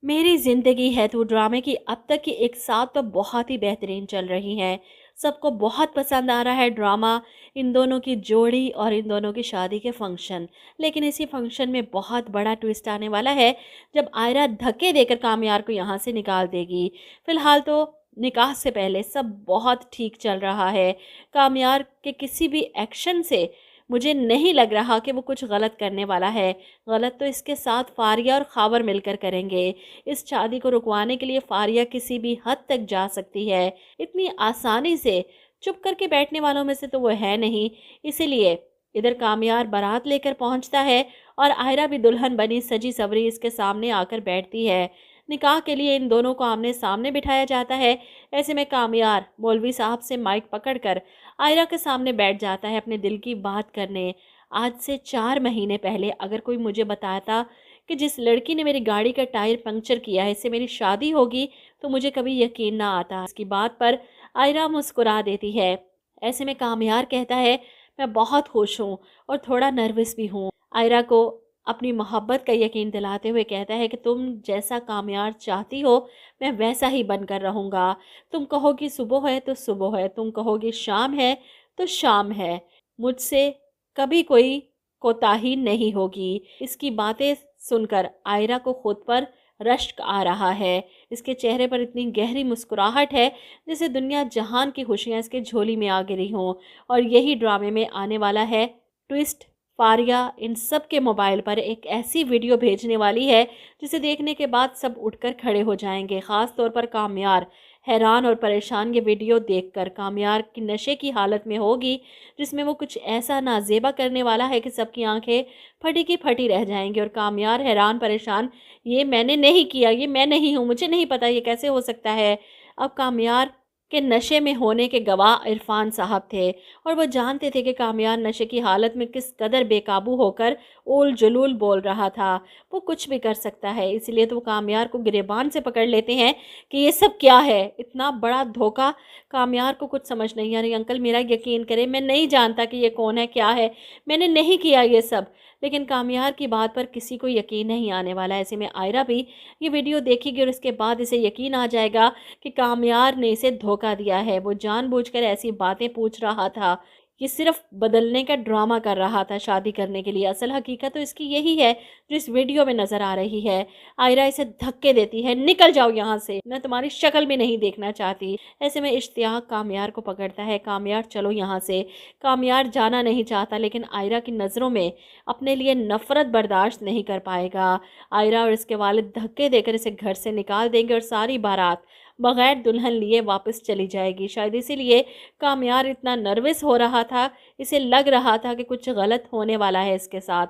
मेरी ज़िंदगी है तू ड्रामे की अब तक की 1 साल तो बहुत ही बेहतरीन चल रही है। सबको बहुत पसंद आ रहा है ड्रामा, इन दोनों की जोड़ी और इन दोनों की शादी के फंक्शन। लेकिन इसी फंक्शन में बहुत बड़ा ट्विस्ट आने वाला है, जब आयरा धक्के देकर कामयार को यहाँ से निकाल देगी। फ़िलहाल तो निकाह से पहले सब बहुत ठीक चल रहा है। कामयार के किसी भी एक्शन से मुझे नहीं लग रहा कि वो कुछ गलत करने वाला है। गलत तो इसके साथ फारिया और खावर मिलकर करेंगे। इस शादी को रुकवाने के लिए फारिया किसी भी हद तक जा सकती है। इतनी आसानी से चुप करके बैठने वालों में से तो वो है नहीं। इसीलिए इधर कामयार बारात लेकर पहुंचता है और आयरा भी दुल्हन बनी सजी सवरी इसके सामने आकर बैठती है। निकाह के लिए इन दोनों को आमने सामने बिठाया जाता है। ऐसे में कामयार मौलवी साहब से माइक पकड़कर आयरा के सामने बैठ जाता है अपने दिल की बात करने। आज से 4 महीने पहले अगर कोई मुझे बताता कि जिस लड़की ने मेरी गाड़ी का टायर पंक्चर किया है इससे मेरी शादी होगी, तो मुझे कभी यकीन ना आता। इसकी बात पर आयरा मुस्कुरा देती है। ऐसे में कामयार कहता है, मैं बहुत खुश हूँ और थोड़ा नर्वस भी हूँ। आयरा को अपनी मोहब्बत का यकीन दिलाते हुए कहता है कि तुम जैसा कामयार चाहती हो मैं वैसा ही बनकर रहूँगा। तुम कहोगी सुबह है तो सुबह है, तुम कहोगी शाम है तो शाम है। मुझसे कभी कोई कोताही नहीं होगी। इसकी बातें सुनकर आयरा को खुद पर रश्क आ रहा है। इसके चेहरे पर इतनी गहरी मुस्कुराहट है जैसे दुनिया जहान की खुशियाँ इसके झोली में आ गिरी हों। और यही ड्रामे में आने वाला है ट्विस्ट। फारिया इन सब के मोबाइल पर एक ऐसी वीडियो भेजने वाली है जिसे देखने के बाद सब उठकर खड़े हो जाएंगे। ख़ास तौर पर कामयार हैरान और परेशान ये वीडियो देखकर। कामयार की नशे की हालत में होगी जिसमें वो कुछ ऐसा नाजेबा करने वाला है कि सबकी आंखें फटी की फटी रह जाएंगी। और कामयार हैरान परेशान, ये मैंने नहीं किया, ये मैं नहीं हूँ, मुझे नहीं पता ये कैसे हो सकता है। अब कामयार के नशे में होने के गवाह इरफान साहब थे और वो जानते थे कि कामयार नशे की हालत में किस कदर बेकाबू होकर ओल जलूल बोल रहा था। वो कुछ भी कर सकता है, इसलिए तो वो कामयार को गिरेबान से पकड़ लेते हैं कि ये सब क्या है, इतना बड़ा धोखा। कामयार को कुछ समझ नहीं आ रही। अंकल मेरा यकीन करें, मैं नहीं जानता कि ये कौन है, क्या है, मैंने नहीं किया ये सब। लेकिन कामयार की बात पर किसी को यकीन नहीं आने वाला। ऐसे में आयरा भी ये वीडियो देखेगी और इसके बाद इसे यकीन आ जाएगा कि कामयार ने इसे धोखा दिया है। वो जानबूझकर ऐसी बातें पूछ रहा था, ये सिर्फ बदलने का ड्रामा कर रहा था शादी करने के लिए। असल हकीकत तो इसकी यही है जो इस वीडियो में नज़र आ रही है। आयरा इसे धक्के देती है, निकल जाओ यहाँ से, मैं तुम्हारी शक्ल भी नहीं देखना चाहती। ऐसे में इश्तियाक कामयार को पकड़ता है, कामयार चलो यहाँ से। कामयार जाना नहीं चाहता लेकिन आयरा की नज़रों में अपने लिए नफ़रत बर्दाश्त नहीं कर पाएगा। आयरा और इसके वालिद धक्के देकर इसे घर से निकाल देंगे और सारी बारात बगैर दुल्हन लिए वापस चली जाएगी। शायद इसीलिए कामयार इतना नर्वस हो रहा था, इसे लग रहा था कि कुछ गलत होने वाला है इसके साथ।